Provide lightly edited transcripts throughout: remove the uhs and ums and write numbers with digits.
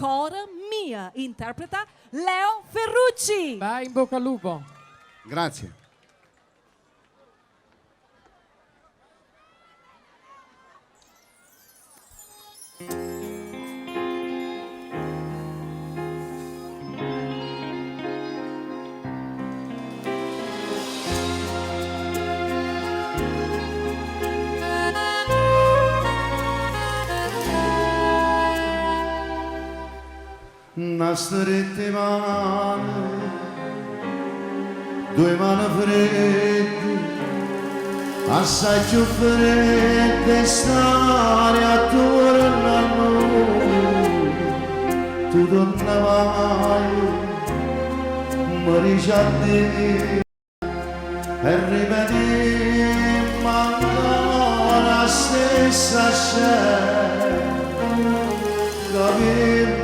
Ancora mia, interpreta Leo Ferrucci. Vai, in bocca al lupo. Grazie. Una strette mani, due mani fredde, assai più fredde stare attorno a noi. Tu tornavai, mi dici addio e ripetimmo ancora la stessa scena. Capimmo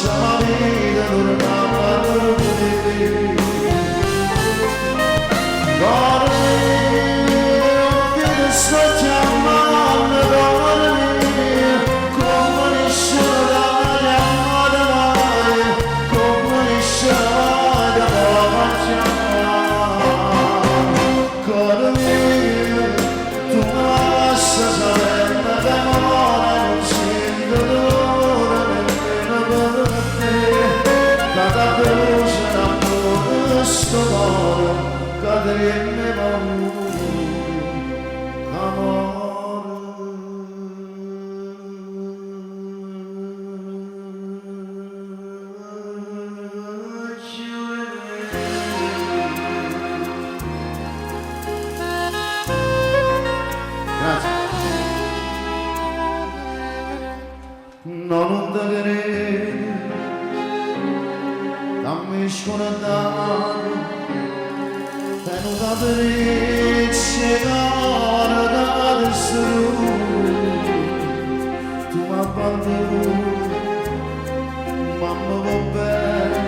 la vita tornava a dormire. Dormi, ti sto chiamando, dormi, come nisce la chiamata mai, come nisce la chiamata. Dormi, tu passa sapendo che amore non sento dolore. Cada voce d'amore sto cuore cadremo Grazie. Non te credo dammi scordato tenuta per cara da distrutto tu mi abbandoni mamma va bene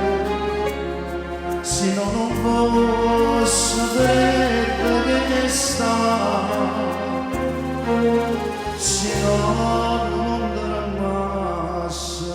se no non posso vedere che sta se no non darà massa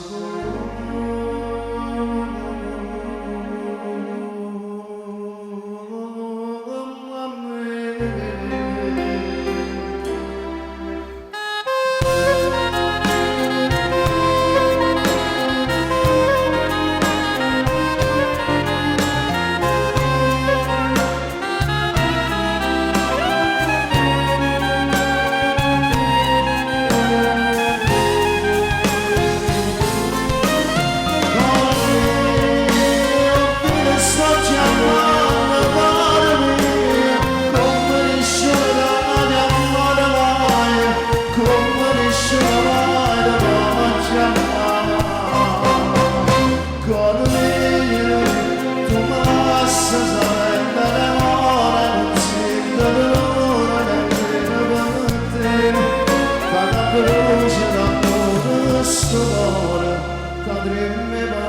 cadremo